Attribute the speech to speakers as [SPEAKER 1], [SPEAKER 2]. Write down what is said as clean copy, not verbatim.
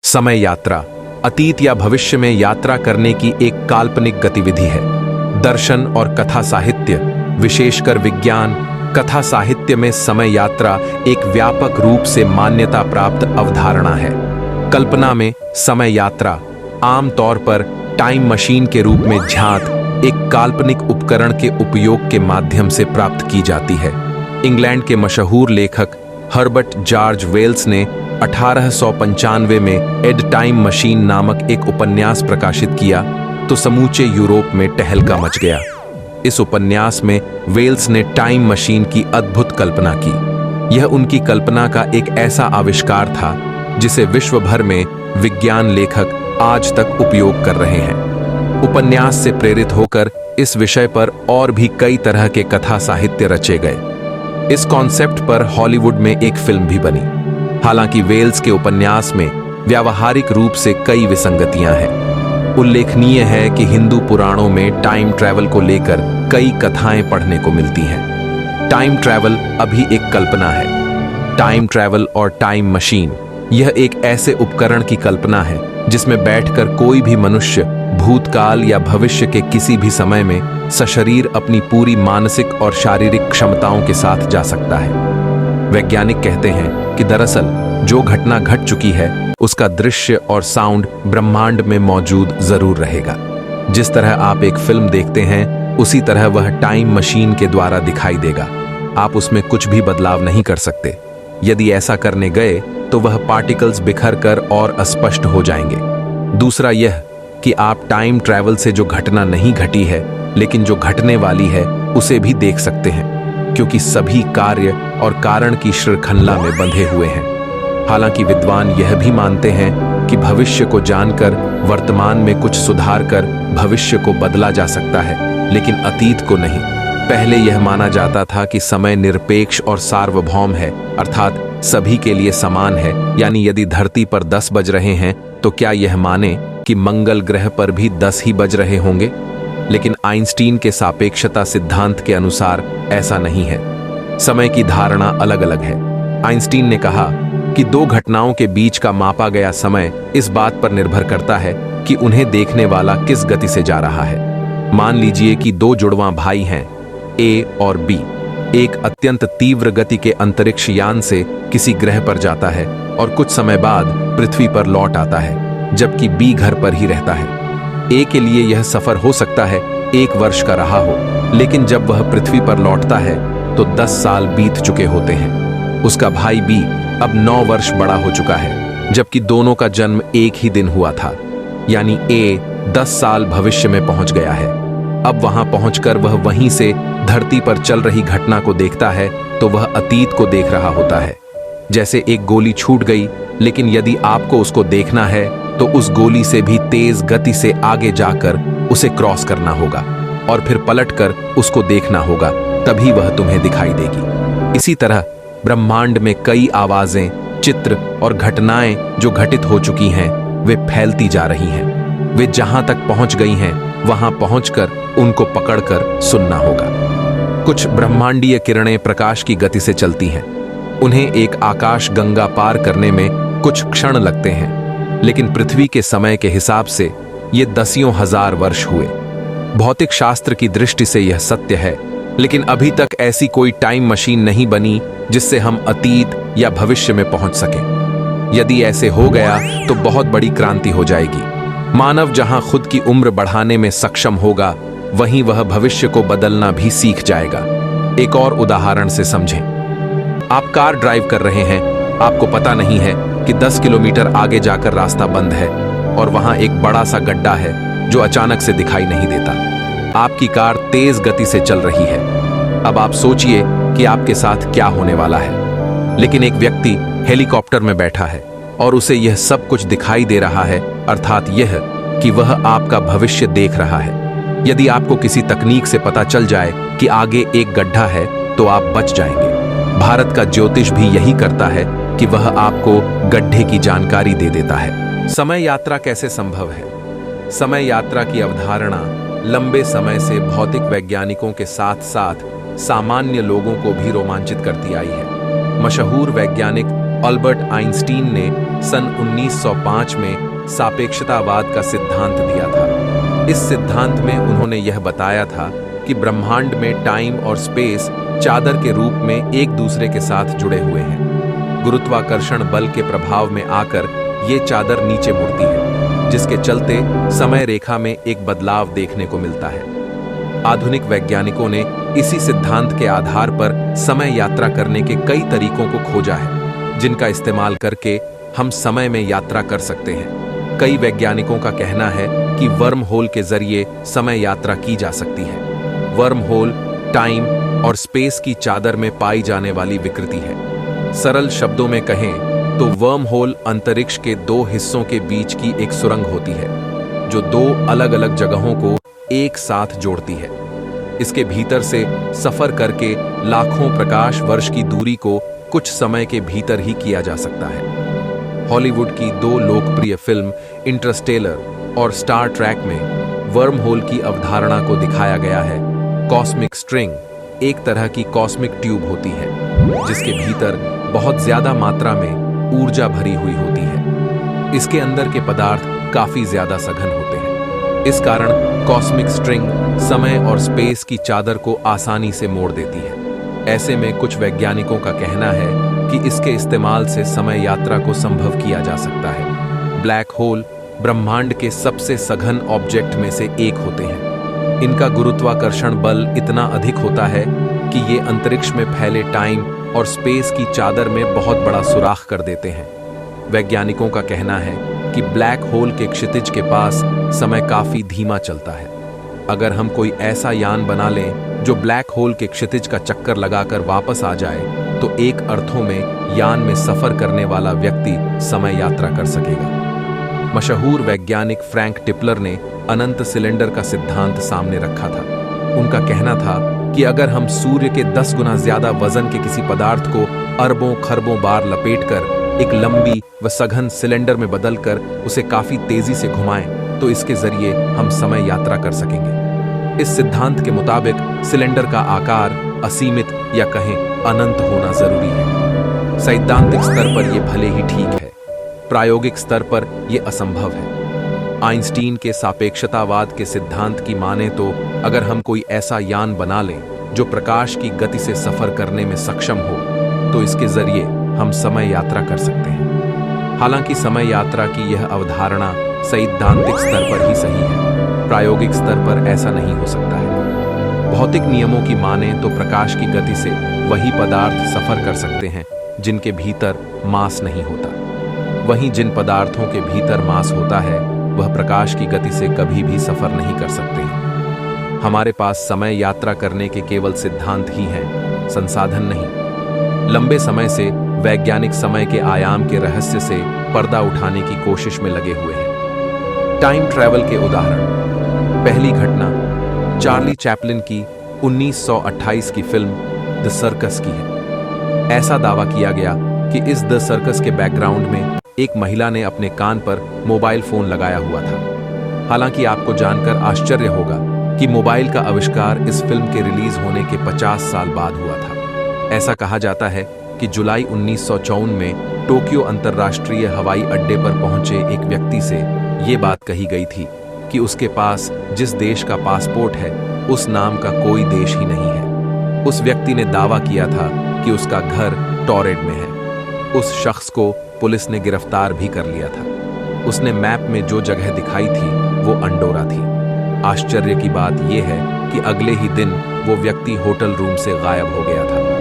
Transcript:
[SPEAKER 1] समय यात्रा अतीत या भविष्य में यात्रा करने की एक काल्पनिक गतिविधि है। दर्शन और कथा साहित्य, विशेषकर विज्ञान कथा साहित्य में समय यात्रा एक व्यापक रूप से मान्यता प्राप्त अवधारणा है। कल्पना में समय यात्रा आमतौर पर टाइम मशीन के रूप में झांक एक काल्पनिक उपकरण के उपयोग के माध्यम से प्राप्त की जाती है। इंग्लैंड के मशहूर लेखक हर्बर्ट जॉर्ज वेल्स ने 1895 में एड टाइम मशीन नामक एक उपन्यास प्रकाशित किया तो समूचे यूरोप में टहलका मच गया। इस उपन्यास में वेल्स ने टाइम मशीन की अद्भुत कल्पना की। यह उनकी कल्पना का एक ऐसा आविष्कार था जिसे विश्व भर में विज्ञान लेखक आज तक उपयोग कर रहे हैं। उपन्यास से प्रेरित होकर इस विषय पर और भी कई तरह के कथा साहित्य रचे गए। इस कॉन्सेप्ट पर हॉलीवुड में एक फिल्म भी बनी। हालांकि वेल्स के उपन्यास में व्यावहारिक रूप से कई विसंगतियां हैं। उल्लेखनीय है कि हिंदू पुराणों में टाइम ट्रैवल को लेकर कई कथाएं पढ़ने को मिलती हैं। टाइम ट्रैवल अभी एक कल्पना है। टाइम ट्रैवल और टाइम मशीन यह एक ऐसे उपकरण की कल्पना है जिसमें बैठकर कोई भी मनुष्य भूतकाल या भविष्य के किसी भी समय में सशरीर अपनी पूरी मानसिक और शारीरिक क्षमताओं के साथ जा सकता है। वैज्ञानिक कहते हैं कि दरअसल जो घटना घट चुकी है उसका दृश्य और साउंड ब्रह्मांड में मौजूद जरूर रहेगा। जिस तरह आप एक फिल्म देखते हैं उसी तरह वह टाइम मशीन के द्वारा दिखाई देगा। आप उसमें कुछ भी बदलाव नहीं कर सकते। यदि ऐसा करने गए तो वह पार्टिकल्स बिखर कर और अस्पष्ट हो जाएंगे। दूसरा यह कि आप टाइम ट्रैवल से जो घटना नहीं घटी है लेकिन जो घटने वाली है उसे भी देख सकते हैं, क्योंकि सभी कार्य और कारण की श्रृंखला में बंधे हुए हैं। हालांकि विद्वान यह भी मानते हैं कि भविष्य को जानकर वर्तमान में कुछ सुधार कर भविष्य को बदला जा सकता है, लेकिन अतीत को नहीं। पहले यह माना जाता था कि समय निरपेक्ष और सार्वभौम है, अर्थात सभी के लिए समान है। यानी यदि धरती पर 10 बज रहे हैं तो क्या यह माने कि मंगल ग्रह पर भी 10 ही बज रहे होंगे? लेकिन आइंस्टीन के सापेक्षता सिद्धांत के अनुसार ऐसा नहीं है। समय की धारणा अलग अलग है। आइंस्टीन ने कहा कि दो घटनाओं के बीच का मापा गया समय इस बात पर निर्भर करता है कि उन्हें देखने वाला किस गति से जा रहा है। मान लीजिए कि दो जुड़वां भाई हैं, ए और बी। एक अत्यंत तीव्र गति के अंतरिक्ष यान से किसी ग्रह पर जाता है और कुछ समय बाद पृथ्वी पर लौट आता है, जबकि बी घर पर ही रहता है। ए के लिए यह सफर हो सकता है 1 वर्ष का रहा हो, लेकिन जब वह पृथ्वी पर लौटता है तो 10 साल बीत चुके होते हैं। उसका भाई बी अब 9 वर्ष बड़ा हो चुका है, जबकि दोनों का जन्म एक ही दिन हुआ था। यानी ए 10 साल भविष्य में पहुंच गया है। अब वहां पहुंचकर वह वहीं से धरती पर चल रही घटना को देखता है तो वह अतीत को देख रहा होता है। जैसे एक गोली छूट गई, लेकिन यदि आपको उसको देखना है तो उस गोली से भी तेज गति से आगे जाकर उसे क्रॉस करना होगा और फिर पलटकर उसको देखना होगा, तभी वह तुम्हें दिखाई देगी। इसी तरह ब्रह्मांड में कई आवाजें, चित्र और घटनाएं जो घटित हो चुकी हैं वे फैलती जा रही हैं। वे जहां तक पहुंच गई हैं वहां पहुंचकर उनको पकड़कर सुनना होगा। कुछ ब्रह्मांडीय किरणें प्रकाश की गति से चलती हैं। उन्हें एक आकाश गंगा पार करने में कुछ क्षण लगते हैं, लेकिन पृथ्वी के समय के हिसाब से ये दसियों हजार वर्ष हुए। भौतिक शास्त्र की दृष्टि से यह सत्य है, लेकिन अभी तक ऐसी कोई टाइम मशीन नहीं बनी जिससे हम अतीत या भविष्य में पहुंच सकें। यदि ऐसे हो गया तो बहुत बड़ी क्रांति हो जाएगी। मानव जहां खुद की उम्र बढ़ाने में सक्षम होगा, वहीं वह भविष्य को बदलना भी सीख जाएगा। एक और उदाहरण से समझें। आप कार ड्राइव कर रहे हैं, आपको पता नहीं है कि 10 किलोमीटर आगे जाकर रास्ता बंद है और वहां एक बड़ा सा गड्ढा है जो अचानक से दिखाई नहीं देता। आपकी कार तेज गति से चल रही है। अब आप सोचिए कि आपके साथ क्या होने वाला है। लेकिन एक व्यक्ति हेलीकॉप्टर में बैठा है और उसे यह सब कुछ दिखाई दे रहा है, अर्थात यह कि वह आपका भविष्य देख रहा है। यदि आपको किसी तकनीक से पता चल जाए कि आगे एक गड्ढा है तो आप बच जाएंगे। भारत का ज्योतिष भी यही करता है कि वह आपको गड्ढे की जानकारी दे देता है। समय यात्रा कैसे संभव है? समय यात्रा की अवधारणा लंबे समय से भौतिक वैज्ञानिकों के साथ साथ सामान्य लोगों को भी रोमांचित करती आई है। मशहूर वैज्ञानिक अल्बर्ट आइंस्टीन ने सन 1905 में सापेक्षतावाद का सिद्धांत दिया था। इस सिद्धांत में उन्होंने यह बताया था कि ब्रह्मांड में टाइम और स्पेस चादर के रूप में एक दूसरे के साथ जुड़े हुए हैं। गुरुत्वाकर्षण बल के प्रभाव में आकर ये चादर नीचे मुड़ती है, जिसके चलते समय रेखा में एक बदलाव देखने को मिलता है। आधुनिक वैज्ञानिकों ने इसी सिद्धांत के आधार पर समय यात्रा करने के कई तरीकों को खोजा है, जिनका इस्तेमाल करके हम समय में यात्रा कर सकते हैं। कई वैज्ञानिकों का कहना है कि वर्म होल के जरिए समय यात्रा की जा सकती है। वर्म होल टाइम और स्पेस की चादर में पाई जाने वाली विकृति है। सरल शब्दों में कहें तो वर्म होल अंतरिक्ष के दो हिस्सों के बीच की एक सुरंग होती है, जो दो अलग अलग जगहों को एक साथ जोड़ती है। इसके भीतर से सफर करके लाखों प्रकाश वर्ष की दूरी को कुछ समय के भीतर ही किया जा सकता है। हॉलीवुड की दो लोकप्रिय फिल्म इंटरस्टेलर और स्टार ट्रैक में वर्म होल की अवधारणा को दिखाया गया है। कॉस्मिक स्ट्रिंग एक तरह की कॉस्मिक ट्यूब होती है, जिसके भीतर बहुत ज्यादा मात्रा में ऊर्जा भरी हुई होती है। इसके अंदर के पदार्थ काफी ज्यादा सघन होते हैं। इस कारण कॉस्मिक स्ट्रिंग समय और स्पेस की चादर को आसानी से मोड़ देती है। ऐसे में कुछ वैज्ञानिकों का कहना है कि इसके इस्तेमाल से समय यात्रा को संभव किया जा सकता है। ब्लैक होल ब्रह्मांड के सबसे सघन ऑब्जेक्ट में से एक होते हैं। इनका गुरुत्वाकर्षण बल इतना अधिक होता है कि ये अंतरिक्ष में फैले टाइम और स्पेस की चादर में बहुत बड़ा सुराख कर देते हैं। वैज्ञानिकों का कहना है कि ब्लैक होल के क्षितिज के पास समय काफी धीमा चलता है। अगर हम कोई ऐसा यान बना लें जो ब्लैक होल के क्षितिज का चक्कर लगाकर वापस आ जाए, तो एक अर्थों में यान में सफर करने वाला व्यक्ति समय यात्रा कर सकेगा। मशहूर वैज्ञानिक फ्रैंक टिपलर ने अनंत सिलेंडर का सिद्धांत सामने रखा था। उनका कहना था कि अगर हम सूर्य के 10 गुना ज्यादा वजन के किसी पदार्थ को अरबों खरबों बार लपेटकर एक लंबी व सघन सिलेंडर में बदलकर उसे काफी तेजी से घुमाएं, तो इसके जरिए हम समय यात्रा कर सकेंगे। इस सिद्धांत के मुताबिक सिलेंडर का आकार असीमित या कहें अनंत होना जरूरी है। सैद्धांतिक स्तर पर यह भले ही ठीक है, प्रायोगिक स्तर पर यह असंभव है। आइंस्टीन के सापेक्षतावाद के सिद्धांत की माने तो अगर हम कोई ऐसा यान बना लें जो प्रकाश की गति से सफर करने में सक्षम हो, तो इसके जरिए हम समय यात्रा कर सकते हैं। हालांकि समय यात्रा की यह अवधारणा सैद्धांतिक स्तर पर ही सही है, प्रायोगिक स्तर पर ऐसा नहीं हो सकता है। भौतिक नियमों की माने तो प्रकाश की गति से वही पदार्थ सफर कर सकते हैं जिनके भीतर मास नहीं होता। वहीं जिन पदार्थों के भीतर मास होता है, वह प्रकाश की गति से कभी भी सफर नहीं कर सकते हैं। हमारे पास समय यात्रा करने के केवल सिद्धांत ही हैं, संसाधन नहीं। लंबे समय से वैज्ञानिक समय के आयाम के रहस्य से पर्दा उठाने की कोशिश में लगे हुए हैं। टाइम ट्रैवल के उदाहरण। पहली घटना चार्ली चैपलिन की 1928 की फिल्म द सर्कस की है। ऐसा दावा किया गया कि इस द सर्कस के बैकग्राउंड में एक महिला ने अपने कान पर मोबाइल फोन लगाया हुआ था। हालांकि आपको जानकर आश्चर्य होगा कि मोबाइल का आविष्कार इस फिल्म के रिलीज होने के 50 साल बाद हुआ था। ऐसा कहा जाता है कि जुलाई 1954 में टोक्यो अंतर्राष्ट्रीय हवाई अड्डे पर पहुंचे एक व्यक्ति से ये बात कही गई थी कि उसके पास जिस देश का पासपोर्ट है, उस नाम का कोई देश ही नहीं है। उस व्यक्ति ने दावा किया था कि उसका घर टॉरेड में है। उस शख्स को पुलिस ने गिरफ्तार भी कर लिया था। उसने मैप में जो जगह दिखाई थी वो अंडोरा थी। आश्चर्य की बात यह है कि अगले ही दिन वो व्यक्ति होटल रूम से गायब हो गया था।